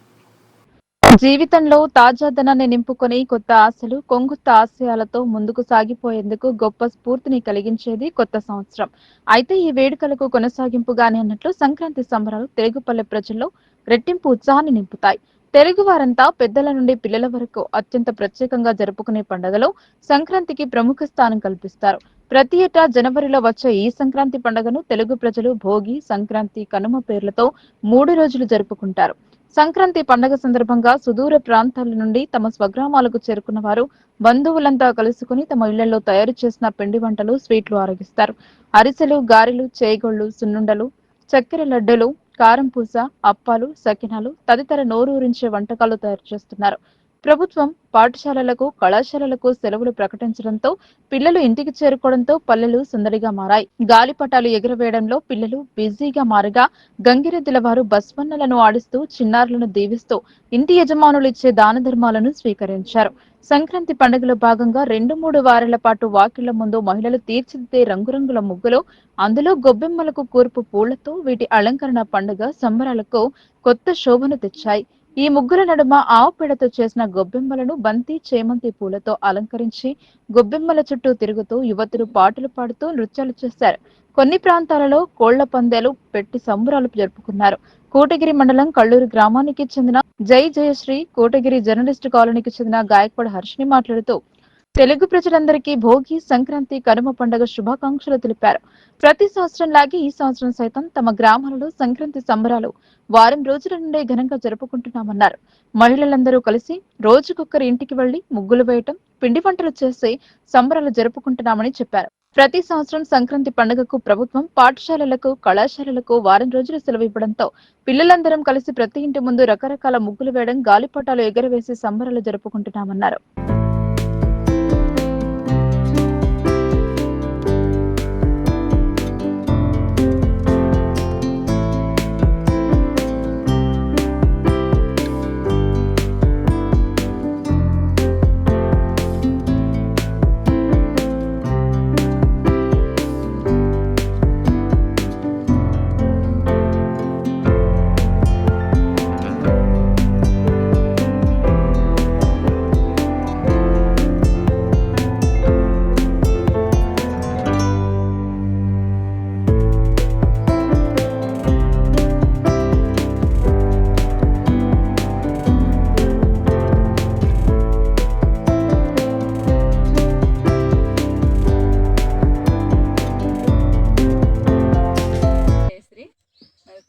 జీవితంలో తాజాదనాన్ని నింపుకొని కొత్త ఆశలు, కొంగుత్త ఆశయాలతో ముందుకు సాగిపోయేందుకు గొప్ప స్ఫూర్తిని కలిగించేది కొత్త సంవత్సరం. అయితే ఈ వేడుకలకు కొనసాగింపుగానే అన్నట్లు సంక్రాంతి సంబరాలు తెలుగుపల్లె ప్రజల్లో రెట్టింపు ఉత్సాహాన్ని నింపుతాయి. తెలుగు వారంతా పెద్దల నుండి పిల్లల వరకు అత్యంత ప్రత్యేకంగా జరుపుకునే పండుగలో సంక్రాంతికి ప్రముఖ స్థానం కల్పిస్తారు. ప్రతి ఏటా జనవరిలో వచ్చే ఈ సంక్రాంతి పండుగను తెలుగు ప్రజలు భోగి, సంక్రాంతి, కనుమ పేర్లతో 3 రోజులు జరుపుకుంటారు. సంక్రాంతి పండుగ సందర్భంగా సుదూర ప్రాంతాల నుండి తమ స్వగ్రామాలకు చేరుకున్న వారు బంధువులంతా కలుసుకుని తమ ఇళ్లలో తయారు చేసిన పిండి వంటలు, స్వీట్లు ఆరగిస్తారు. అరిసెలు, గారెలు, చేగోళ్లు, సున్నుండలు, చక్కెర లడ్డూలు, కారం పూస, అప్పాలు, సకినాలు తదితర నోరూరించే వంటకాలు తయారు చేస్తున్నారు. ప్రభుత్వం పాఠశాలలకు, కళాశాలలకు సెలవులు ప్రకటించడంతో పిల్లలు ఇంటికి చేరుకోవడంతో పల్లెలు సందడిగా మారాయి. గాలిపటాలు ఎగురవేయడంలో పిల్లలు బిజీగా మారగా గంగిరెద్దుల వారు బస్వన్నలను ఆడిస్తూ చిన్నారులను దీవిస్తూ ఇంటి యజమానులు ఇచ్చే దాన ధర్మాలను స్వీకరించారు. సంక్రాంతి పండుగలో భాగంగా 2-3 వారాల పాటు వాకిళ్ల ముందు మహిళలు తీర్చిదిద్దే రంగురంగుల ముగ్గులు, అందులో గొబ్బెమ్మలకు కూర్పు పూలతో వీటి అలంకరణ పండుగ సంబరాలకు కొత్త శోభను తెచ్చాయి. ఈ ముగ్గుల నడుమ ఆవు పేడతో చేసిన గొబ్బెమ్మలను బంతి, చేమంతి పూలతో అలంకరించి గొబ్బెమ్మల చుట్టూ తిరుగుతూ యువతులు పాటలు పాడుతూ నృత్యాలు చేశారు. కొన్ని ప్రాంతాలలో కోళ్ల పందేలు పెట్టి సంబరాలు జరుపుకున్నారు. కోటగిరి మండలం కల్లూరు గ్రామానికి చెందిన జై జయశ్రీ, కోటగిరి జర్నలిస్టు కాలనీకి చెందిన గాయక్వాడ హర్షిని మాట్లాడుతూ తెలుగు ప్రజలందరికీ భోగి, సంక్రాంతి, కనుమ పండుగ శుభాకాంక్షలు తెలిపారు. ప్రతి సంవత్సరం లాగే ఈ సంవత్సరం సైతం తమ గ్రామాలలో సంక్రాంతి సంబరాలు వారం రోజుల నుండే ఘనంగా జరుపుకుంటున్నామన్నారు. మహిళలందరూ కలిసి రోజుకొక్కరి ఇంటికి వెళ్లి ముగ్గులు వేయటం, పిండి వంటలు చేసి సంబరాలు జరుపుకుంటున్నామని చెప్పారు. ప్రతి సంవత్సరం సంక్రాంతి పండుగకు ప్రభుత్వం పాఠశాలలకు, కళాశాలలకు వారం రోజులు సెలవు ఇవ్వడంతో పిల్లలందరం కలిసి ప్రతి ఇంటి ముందు రకరకాల ముగ్గులు వేయడం, గాలిపటాలు ఎగరవేసి సంబరాలు జరుపుకుంటున్నామన్నారు.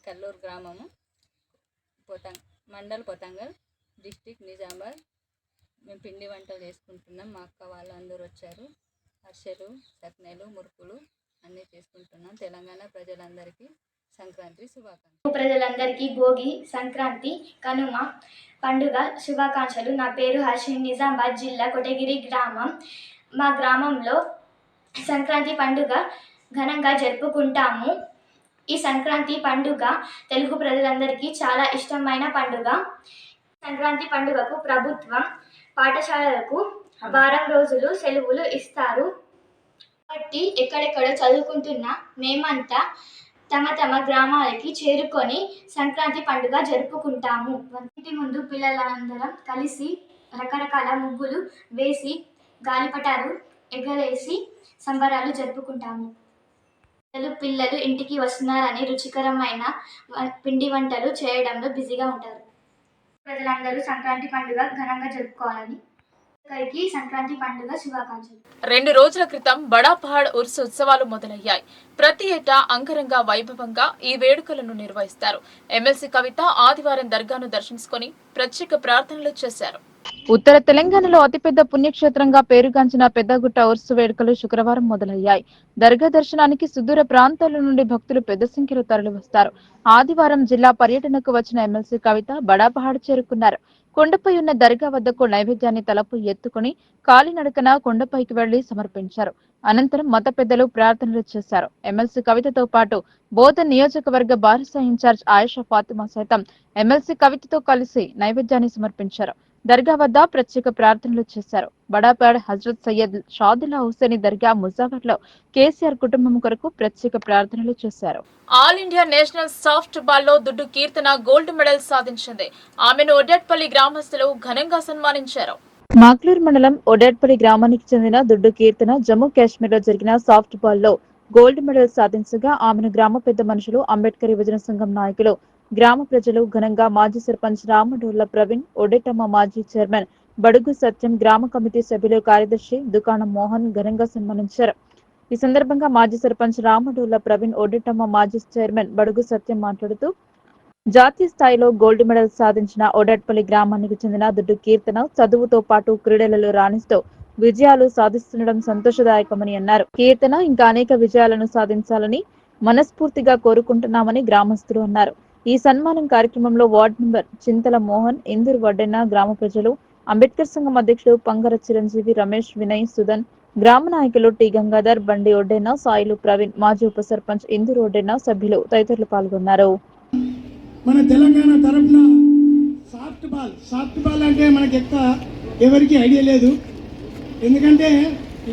కల్లూరు గ్రామము, మండల్ కొతంగల్, డిస్టిక్ నిజామాబాద్. మేము పిండి వంటలు చేసుకుంటున్నాం. మా అక్క వాళ్ళందరూ వచ్చారు. అరిసెలు, సకినాలు, మురుకులు అన్నీ చేసుకుంటున్నాం. తెలంగాణ ప్రజలందరికీ సంక్రాంతి శుభాకాంక్షలు. ప్రజలందరికీ భోగి, సంక్రాంతి, కనుమ పండుగ శుభాకాంక్షలు. నా పేరు హర్షిని, నిజామాబాద్ జిల్లా కోటగిరి గ్రామం. మా గ్రామంలో సంక్రాంతి పండుగ ఘనంగా జరుపుకుంటాము. ఈ సంక్రాంతి పండుగ తెలుగు ప్రజలందరికీ చాలా ఇష్టమైన పండుగ. సంక్రాంతి పండుగకు ప్రభుత్వం పాఠశాలలకు వారం రోజులు సెలవులు ఇస్తారు. కాబట్టి ఎక్కడెక్కడ చదువుకుంటున్న మేమంతా తమ తమ గ్రామాలకి చేరుకొని సంక్రాంతి పండుగ జరుపుకుంటాము. ఇంటి ముందు పిల్లలందరం కలిసి రకరకాల ముగ్గులు వేసి గాలిపటాలు ఎగరేసి సంబరాలు జరుపుకుంటాము. పిల్లలు ఇంటికి వస్తున్నారని రుచికరమైన పిండి వంటలు చేయడంలో బిజీగా ఉంటారు. ప్రజలందరూ సంక్రాంతి పండుగ ఘనంగా జరుపుకోవాలని ఒకరికి సంక్రాంతి పండుగ శుభాకాంక్షలు. 2 రోజుల క్రితం బడా పహాడ్ ఉర్స్ ఉత్సవాలు మొదలయ్యాయి. ప్రతి ఏటా అంగరంగ వైభవంగా ఈ వేడుకలను నిర్వహిస్తారు. ఎమ్మెల్సీ కవిత ఆదివారం దర్గాను దర్శించుకొని ప్రత్యేక ప్రార్థనలు చేశారు. ఉత్తర తెలంగాణలో అతిపెద్ద పుణ్యక్షేత్రంగా పేరుగాంచిన పెద్దగుట్ట ఉర్సు వేడుకలు శుక్రవారం మొదలయ్యాయి. దర్గా దర్శనానికి సుదూర ప్రాంతాల నుండి భక్తులు పెద్ద సంఖ్యలో తరలివస్తారు. ఆదివారం జిల్లా పర్యటనకు వచ్చిన ఎమ్మెల్సీ కవిత బడాపహాడ్ చేరుకున్నారు. కొండపై ఉన్న దర్గా వద్దకు నైవేద్యాన్ని తలపు ఎత్తుకుని కాలినడకన కొండపైకి వెళ్లి సమర్పించారు. అనంతరం మత పెద్దలు ప్రార్థనలు చేశారు. ఎమ్మెల్సీ కవితతో పాటు బోధన్ నియోజకవర్గ బారసా ఇన్ఛార్జ్ ఆయేషా ఫాతిమా సైతం ఎమ్మెల్సీ కవితతో కలిసి నైవేద్యాన్ని సమర్పించారు. దర్గా వద్ద ప్రత్యేక ప్రార్థనలు చేశారు. బడాపాడ్ హజరత్ సయ్యద్ షాదుల్లా హుసేని దర్గా ముజావర్ లో కేసీఆర్ కుటుంబం కొరకు ప్రత్యేక ప్రార్థనలు చేశారు. All India national soft ball లో దుడ్డు కీర్తన గోల్డ్ మెడల్ సాధించింది. ఆమెను ఒడేట్పల్లి గ్రామస్తులు ఘనంగా సన్మానించారు. మాక్లూర్ మండలం ఒడేట్పల్లి గ్రామానికి చెందిన దుడ్డు కీర్తన జమ్మూ కాశ్మీర్ లో జరిగిన సాఫ్ట్ బాల్ లో గోల్డ్ మెడల్ సాధించగా ఆమెను గ్రామ పెద్ద మనుషులు, అంబేద్కర్ యువజన సంఘం నాయకులు, గ్రామ ప్రజలు ఘనంగా మాజీ సర్పంచ్ రామడోళ్ల ప్రవీణ్, ఒడేటమ్మ మాజీ చైర్మన్ బడుగు సత్యం, గ్రామ కమిటీ సభ్యులు, కార్యదర్శి దుకాణం మోహన్ ఘనంగా సన్మానించారు. ఈ సందర్భంగా మాజీ సర్పంచ్ రామడోళ్ల ప్రవీణ్, ఒడేటమ్మ మాజీ చైర్మన్ బడుగు సత్యం మాట్లాడుతూ జాతీయ స్థాయిలో గోల్డ్ మెడల్ సాధించిన ఒడేట్పల్లి గ్రామానికి చెందిన దుడ్డు కీర్తన చదువుతో పాటు క్రీడలలో రాణిస్తూ విజయాలు సాధిస్తుండడం సంతోషదాయకమని అన్నారు. కీర్తన ఇంకా అనేక విజయాలను సాధించాలని మనస్ఫూర్తిగా కోరుకుంటున్నామని గ్రామస్తులు అన్నారు. ఈ సన్మానం కార్యక్రమంలో వార్డు మెంబర్ చింతల మోహన్, ఇందూరు వడ్డెన్న, గ్రామ ప్రజలు, అంబేద్కర్ సంఘం అధ్యక్షుడు పంగర చిరంజీవి, రమేష్, వినయ్, సుధన్, గ్రామ నాయకులు టి గంగాధర్, బండి ఒడ్డెన్న, సాయిలు ప్రవీణ్, మాజీ ఉప సర్పంచ్ ఇందూరు ఒడ్డెన్న, సభ్యులు తదితరులు పాల్గొన్నారు. మన తెలంగాణ తరఫున సాఫ్ట్ బాల్ అంటే మనకి ఎవరికి ఐడియా లేదు. ఎందుకంటే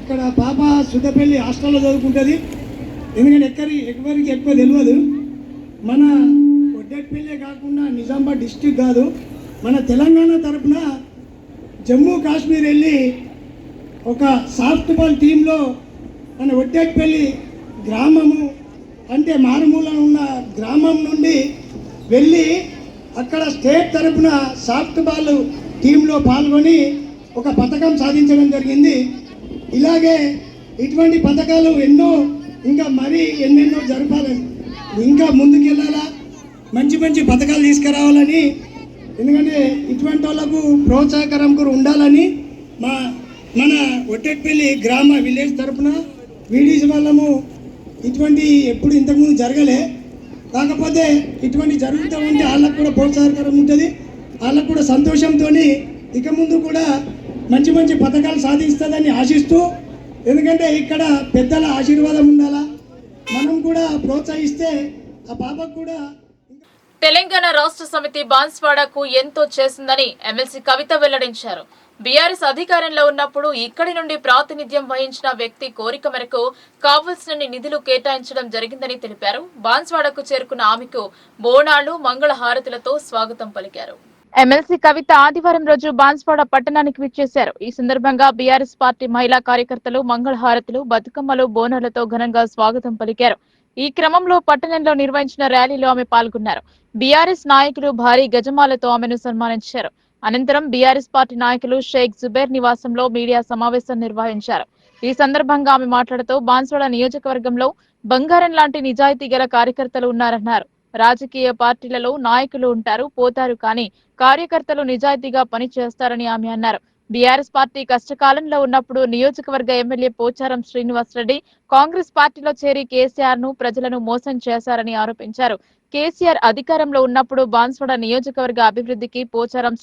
ఇక్కడ పాప సుద్దపల్లి హాస్టల్లో చదువుకుంటుంది. ఎందుకంటే ఎవరికి ఎక్కువ తెలియదు. మన వడ్డేట్పల్లి కాకుండా నిజామాబాద్ డిస్టిక్ కాదు, మన తెలంగాణ తరఫున జమ్మూ కాశ్మీర్ వెళ్ళి ఒక సాఫ్ట్ బాల్ టీంలో మన వడ్డేట్పల్లి గ్రామము అంటే మారుమూల ఉన్న గ్రామం నుండి వెళ్ళి అక్కడ స్టేట్ తరఫున సాఫ్ట్ బాల్ టీంలో పాల్గొని ఒక పథకం సాధించడం జరిగింది. ఇలాగే ఇటువంటి పథకాలు ఇంకా మరీ ఎన్నెన్నో జరపాలని, ఇంకా ముందుకెళ్ళాలా, మంచి మంచి పథకాలు తీసుకురావాలని, ఎందుకంటే ఇటువంటి వాళ్ళకు ప్రోత్సాహకరం కూడా ఉండాలని మన వడ్డేట్పల్లి గ్రామ విలేజ్ తరఫున వీడీసీ వాళ్ళము ఇటువంటి ఎప్పుడు ఇంతకుముందు జరగలే. కాకపోతే ఇటువంటి జరుగుతూ ఉంటే వాళ్ళకు కూడా ప్రోత్సాహకరం ఉంటుంది, వాళ్ళకు కూడా సంతోషంతో ఇక ముందు కూడా మంచి మంచి పథకాలు సాధిస్తుందని ఆశిస్తూ, ఎందుకంటే ఇక్కడ పెద్దల ఆశీర్వాదం ఉండాలా, మనం కూడా ప్రోత్సహిస్తే ఆ పాపకు కూడా. తెలంగాణ రాష్ట్ర సమితి బాన్స్వాడకు ఎంతో చేసిందని ఎమ్మెల్సీ కవిత వెల్లడించారు. బీఆర్ఎస్ అధికారంలో ఉన్నప్పుడు ఇక్కడి నుండి ప్రాతినిధ్యం వహించిన వ్యక్తి కోరిక మేరకు కావలసినన్ని నిధులు కేటాయించడం జరిగిందని తెలిపారు. బాన్స్వాడకు చేరుకున్న ఆమెకు బోనాలు, మంగళ హారతులతో స్వాగతం పలికారు. ఎమ్మెల్సీ కవిత ఆదివారం రోజు బాన్స్వాడ పట్టణానికి విచ్చేశారు. ఈ సందర్భంగా బీఆర్ఎస్ పార్టీ మహిళా కార్యకర్తలు మంగళహారతులు, బతుకమ్మలు, బోనాలతో ఘనంగా స్వాగతం పలికారు. ఈ క్రమంలో పట్టణంలో నిర్వహించిన ర్యాలీలో ఆమె పాల్గొన్నారు. బీఆర్ఎస్ నాయకులు భారీ గజమాలతో ఆమెను సన్మానించారు. అనంతరం బీఆర్ఎస్ పార్టీ నాయకులు షేక్ జుబేర్ నివాసంలో మీడియా సమావేశం నిర్వహించారు. ఈ సందర్భంగా ఆమె మాట్లాడుతూ బాన్స్వాడ నియోజకవర్గంలో బంగారం లాంటి నిజాయితీ గల కార్యకర్తలు ఉన్నారన్నారు. రాజకీయ పార్టీలలో నాయకులు ఉంటారు, పోతారు, కానీ కార్యకర్తలు నిజాయితీగా పనిచేస్తారని ఆమె అన్నారు. బీఆర్ఎస్ పార్టీ కష్టకాలంలో ఉన్నప్పుడు నియోజకవర్గ ఎమ్మెల్యే పోచారం శ్రీనివాసరెడ్డి కాంగ్రెస్ పార్టీలో చేరి కేసీఆర్ ను, ప్రజలను మోసం చేశారని ఆరోపించారు. కేసీఆర్ అధికారంలో ఉన్నప్పుడు బాన్స్వాడ నియోజకవర్గ అభివృద్ధికి పోచారం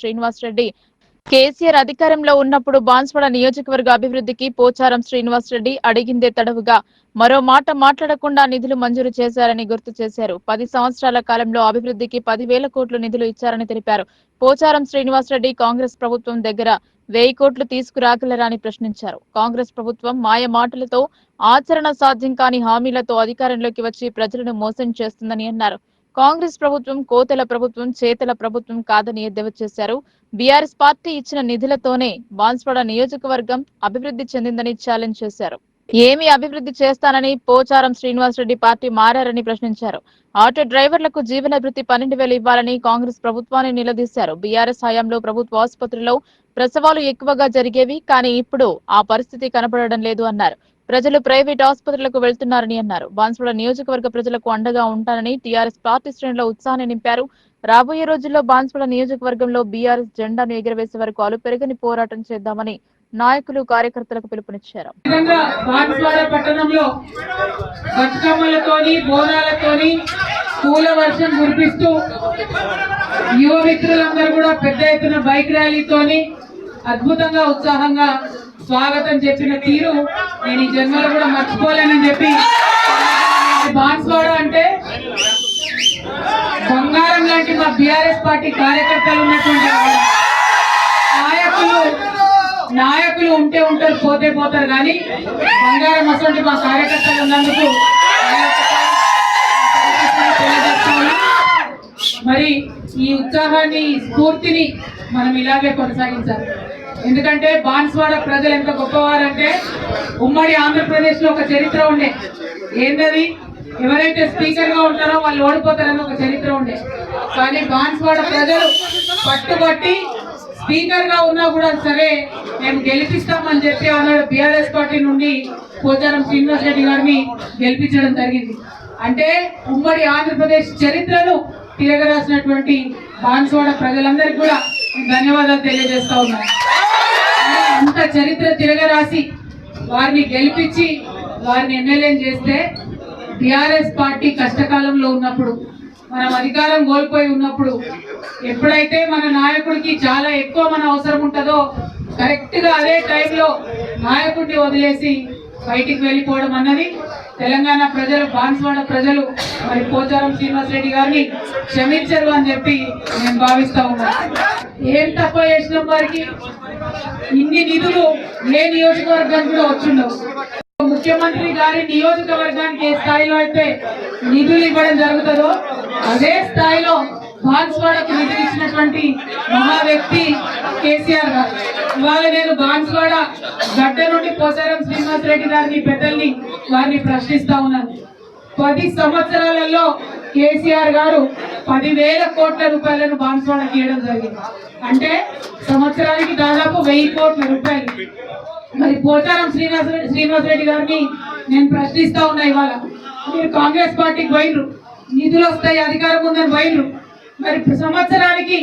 శ్రీనివాసరెడ్డి అడిగిందే తడవుగా మరో మాట మాట్లాడకుండా నిధులు మంజూరు చేశారని గుర్తు చేశారు. 10 సంవత్సరాల కాలంలో అభివృద్ధికి 10,000 కోట్లు నిధులు ఇచ్చారని తెలిపారు. పోచారం శ్రీనివాసరెడ్డి కాంగ్రెస్ ప్రభుత్వం దగ్గర 1000 కోట్లు తీసుకురాగలరా అని ప్రశ్నించారు. కాంగ్రెస్ ప్రభుత్వం మాయ మాటలతో, ఆచరణ సాధ్యం కాని హామీలతో అధికారంలోకి వచ్చి ప్రజలను మోసం చేస్తుందని అన్నారు. కాంగ్రెస్ ప్రభుత్వం కోతల ప్రభుత్వం, చేతల ప్రభుత్వం కాదని ఎద్దేవా చేశారు. బీఆర్ఎస్ పార్టీ ఇచ్చిన నిధులతోనే బాన్స్వాడ నియోజకవర్గం అభివృద్ధి చెందిందని ఛాలెంజ్ చేశారు. ఏమి అభివృద్ధి చేస్తానని పోచారం శ్రీనివాసరెడ్డి పార్టీ మారారని ప్రశ్నించారు. ఆటో డ్రైవర్లకు జీవన భృతి 12,000 ఇవ్వాలని కాంగ్రెస్ ప్రభుత్వాన్ని నిలదీశారు. బీఆర్ఎస్ హయాంలో ప్రభుత్వ ఆసుపత్రిలో ప్రసవాలు ఎక్కువగా జరిగేవి, కానీ ఇప్పుడు ఆ పరిస్థితి కనపడడం లేదు అన్నారు. ప్రజలు ప్రైవేట్ ఆసుపత్రులకు వెళ్తున్నారని అన్నారు. బాన్స్వాడ నియోజకవర్గ ప్రజలకు అండగా ఉంటానని టీఆర్ఎస్ పార్టీ శ్రేణుల్లో ఉత్సాహాన్ని నింపారు. రాబోయే రోజుల్లో బాన్స్వాడ నియోజకవర్గంలో బీఆర్ఎస్ జెండాను ఎగురవేసే వరకు అలుపెరగని పోరాటం చేద్దామని నాయకులు, కార్యకర్తలకు పిలుపునిచ్చారు. బాన్స్వాడ పట్టణంలో బతుకమ్మలతోని, బోనాలతోని పూల వర్షం కురిపిస్తూ యువ మిత్రులందరూ కూడా పెద్ద ఎత్తున బైక్ ర్యాలీతోని అద్భుతంగా, ఉత్సాహంగా స్వాగతం చెప్పిన తీరు నేను ఈ జన్మలో కూడా మర్చిపోలేనని చెప్పి, బాన్స్వాడ అంటే బంగారం లాంటి మా బీఆర్ఎస్ పార్టీ కార్యకర్తలు ఉన్నటువంటి నాయకులు ఉంటే ఉంటారు, పోతే పోతారు, కానీ బంగారం అసలు మా కార్యకర్తలు ఉన్నందుకు మరి ఈ ఉత్సాహాన్ని, స్ఫూర్తిని మనం ఇలాగే కొనసాగించాలి. ఎందుకంటే బాన్స్వాడ ప్రజలు ఎంత గొప్పవారంటే, ఉమ్మడి ఆంధ్రప్రదేశ్ లో ఒక చరిత్ర ఉండే. ఏంటది? ఎవరైతే స్పీకర్ గా ఉంటారో వాళ్ళు ఓడిపోతారని ఒక చరిత్ర ఉండే. కానీ బాన్స్వాడ ప్రజలు పట్టుబట్టి స్పీకర్ గా ఉన్నా కూడా సరే మేము గెలిపిస్తామని చెప్పి అన్నాడు. బీఆర్ఎస్ పార్టీ నుండి పోచారం శ్రీనివాసరెడ్డి గారిని గెలిపించడం జరిగింది. అంటే ఉమ్మడి ఆంధ్రప్రదేశ్ చరిత్రను తిరగరాసినటువంటి బాన్స్వాడ ప్రజలందరికీ కూడా ధన్యవాదాలు తెలియజేస్తా ఉన్నాను. అంత చరిత్ర తిరగరాసి వారిని గెలిపించి వారిని ఎమ్మెల్యేని చేస్తే, బీఆర్ఎస్ పార్టీ కష్టకాలంలో ఉన్నప్పుడు మనం అధికారం కోల్పోయి ఉన్నప్పుడు ఎప్పుడైతే మన నాయకుడికి చాలా ఎక్కువ మన అవసరం ఉంటుందో కరెక్ట్ గా అదే టైంలో నాయకుడిని వదిలేసి బయటికి వెళ్ళిపోవడం అన్నది తెలంగాణ ప్రజలు, బాన్స్వాడ ప్రజలు మరి పోచారం శ్రీనివాసరెడ్డి గారిని క్షమించరు అని చెప్పి నేను భావిస్తా ఉన్నాను. ఏం తప్ప చేసిన వారికి ఇన్ని నిధులు ఏ నియోజకవర్గానికి కూడా వచ్చిండవు. ముఖ్యమంత్రి గారి నియోజకవర్గానికి ఏ స్థాయిలో అయితే నిధులు ఇవ్వడం జరుగుతుందో అదే స్థాయిలో బాన్స్వాడకు నిధులు ఇచ్చినటువంటి మహా వ్యక్తి కేసీఆర్ గారు. ఇవాళ నేను బాన్స్వాడ గడ్డ నుండి పోచారం శ్రీనివాసరెడ్డి గారిని, పెద్దల్ని వారిని ప్రశ్నిస్తా ఉన్నాను. 10 సంవత్సరాలలో కేసీఆర్ గారు 10,000 కోట్ల రూపాయలను బాన్స్వాడకి ఇవ్వడం జరిగింది. అంటే సంవత్సరానికి దాదాపు 1000 కోట్ల రూపాయలు. మరి పోచారం శ్రీనివాసరెడ్డి గారిని నేను ప్రశ్నిస్తా ఉన్నా, ఇవాళ మీరు కాంగ్రెస్ పార్టీకి పోయినరు, నిధులు వస్తాయి, అధికారం ఉందని పోయినరు, మరి సంవత్సరానికి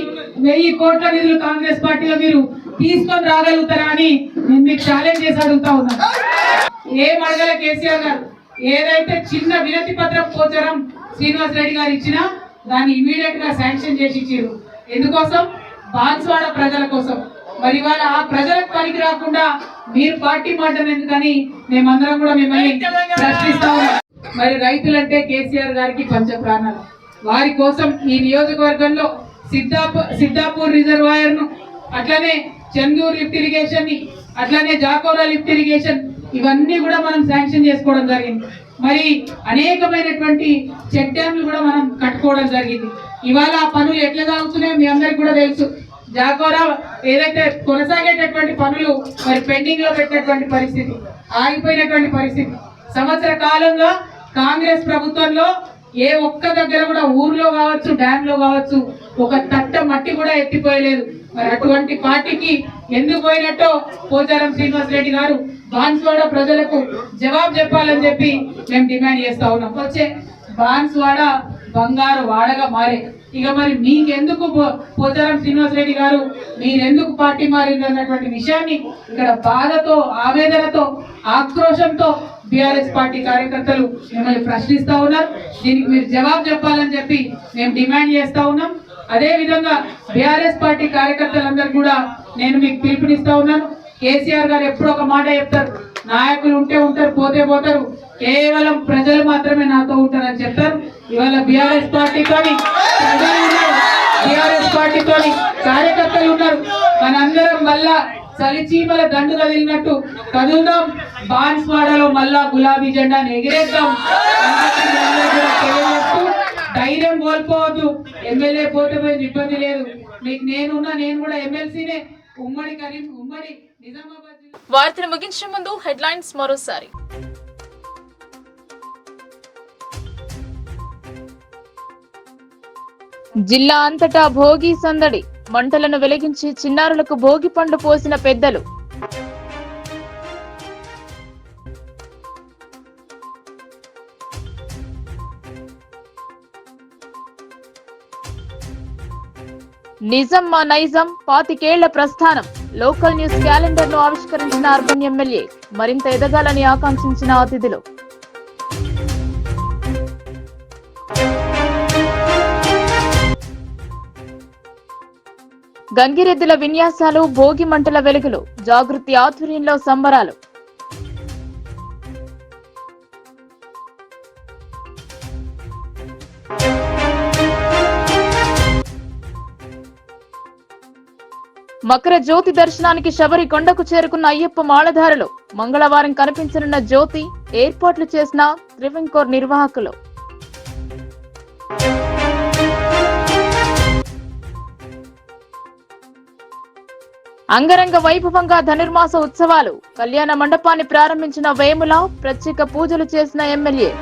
1000 కోట్ల నిధులు కాంగ్రెస్ పార్టీలో మీరు తీసుకొని రాగలుగుతారా అని నేను మీకు ఛాలెంజ్ చేసి అడుగుతా ఉన్నాను. ఏం అడగల కేసీఆర్ గారు, ఏదైతే చిన్న వినతి పత్రం పోచారం శ్రీనివాసరెడ్డి గారు ఇచ్చినా దాన్ని ఇమీడియట్ గా శాంక్షన్ చేసి ఇచ్చారు. ఎందుకోసం? బాన్స్వాడ ప్రజల కోసం. మరి వాళ్ళ ఆ ప్రజలకు పనికి రాకుండా మీరు పార్టీ మాటను ఎందుకని మేమందరం కూడా మిమ్మల్ని ప్రశ్నిస్తా ఉన్నాం. మరి రైతులంటే కేసీఆర్ గారికి పంచ ప్రాణాలు. వారి కోసం ఈ నియోజకవర్గంలో సిద్ధాపూర్ రిజర్వాయర్ ను, అట్లనే చందూరు లిఫ్ట్ ఇరిగేషన్ ని, అట్లనే జాకోరా లిఫ్ట్ ఇరిగేషన్, ఇవన్నీ కూడా మనం శాంక్షన్ చేసుకోవడం జరిగింది. మరి అనేకమైనటువంటి చెక్ డ్యామ్లు కూడా మనం కట్టుకోవడం జరిగింది. ఇవాళ ఆ పనులు ఎట్లా సాగుతున్నాయో మీ అందరికి కూడా తెలుసు. జాకోరా ఏదైతే కొనసాగేటటువంటి పనులు మరి పెండింగ్ లో పెట్టినటువంటి పరిస్థితి, ఆగిపోయినటువంటి పరిస్థితి. సంవత్సర కాలంగా కాంగ్రెస్ ప్రభుత్వంలో ఏ ఒక్క దగ్గర కూడా ఊర్లో కావచ్చు, డ్యామ్ లో కావచ్చు, ఒక తట్ట మట్టి కూడా ఎత్తిపోయలేదు. మరి అటువంటి పార్టీకి ఎందుకు పోయినట్టో పోచారం శ్రీనివాసరెడ్డి గారు బాన్స్వాడ ప్రజలకు జవాబు చెప్పాలని చెప్పి మేము డిమాండ్ చేస్తా ఉన్నాం. వచ్చే బాన్స్వాడ బంగారు వాడగా మారే. ఇక మరి మీకెందుకు పోచారం శ్రీనివాసరెడ్డి గారు మీరెందుకు పార్టీ మారింది అన్నటువంటి విషయాన్ని ఇక్కడ బాధతో, ఆవేదనతో, ఆక్రోశంతో బీఆర్ఎస్ పార్టీ కార్యకర్తలు మిమ్మల్ని ప్రశ్నిస్తా ఉన్నారు. దీనికి మీరు జవాబు చెప్పాలని చెప్పి మేము డిమాండ్ చేస్తా ఉన్నాం. అదే విధంగా బీఆర్ఎస్ పార్టీ కార్యకర్తలందరూ కూడా నేను మీకు పిలుపునిస్తా ఉన్నాను. కేసీఆర్ గారు ఎప్పుడు ఒక మాట చెప్తారు, నాయకులు ఉంటే ఉంటారు, పోతే పోతారు, కేవలం ప్రజలు మాత్రమే నాతో ఉంటారని చెప్తారు. ఇవాళ బీఆర్ఎస్ పార్టీతోని ప్రజలు ఉన్నారు, బీఆర్ఎస్ పార్టీతోని కార్యకర్తలు ఉన్నారు. మనందరం మళ్ళా చలిచీమల దండు కదిలినట్టు కదులుదాం, బాన్స్వాడలో మళ్ళా గులాబీ జెండాను ఎగిరేద్దాం. ధైర్యం కోల్పోవద్దు. ఎమ్మెల్యే పోతే పోయింది, ఇబ్బంది లేదు. మీకు నేనున్నా, నేను కూడా ఎమ్మెల్సీనే. ఉమ్మడి నిజామాబాద్ వార్తలు ముగించే ముందు హెడ్లైన్స్ మరోసారి. జిల్లా అంతటా భోగి సందడి, మంటలను వెలిగించి చిన్నారులకు భోగి పండు పోసిన పెద్దలు. నిజం మా నైజం, 25 ఏళ్ల ప్రస్థానం. లోకల్ న్యూస్ క్యాలెండర్ ను ఆవిష్కరించిన అర్బన్ ఎమ్మెల్యే, మరింత ఎదగాలని ఆకాంక్షించిన అతిథులు. గంగిరెద్దుల విన్యాసాలు, భోగి మంటల వెలుగులు, జాగృతి ఆధ్వర్యంలో సంబరాలు. మకర జ్యోతి దర్శనానికి శబరి కొండకు చేరుకున్న అయ్యప్ప మాలధారులు. మంగళవారం కనిపించనున్న జ్యోతి ఏర్పాట్లు చేసిన త్రివెంకోర్ నిర్వాహకులు. అంగరంగ వైభవంగా ధనుర్మాస ఉత్సవాలు. కళ్యాణ మండపాన్ని ప్రారంభించిన వేముల, ప్రత్యేక పూజలు చేసిన ఎమ్మెల్యే.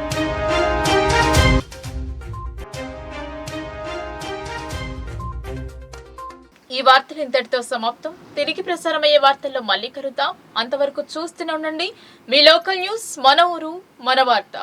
ఈ వార్తలు ఇంతటితో సమాప్తం. తిరిగి ప్రసారమయ్యే వార్తల్లో మళ్ళీ కలుద్దాం. అంతవరకు చూస్తూనే ఉండండి మీ లోకల్ న్యూస్, మన ఊరు మన వార్త.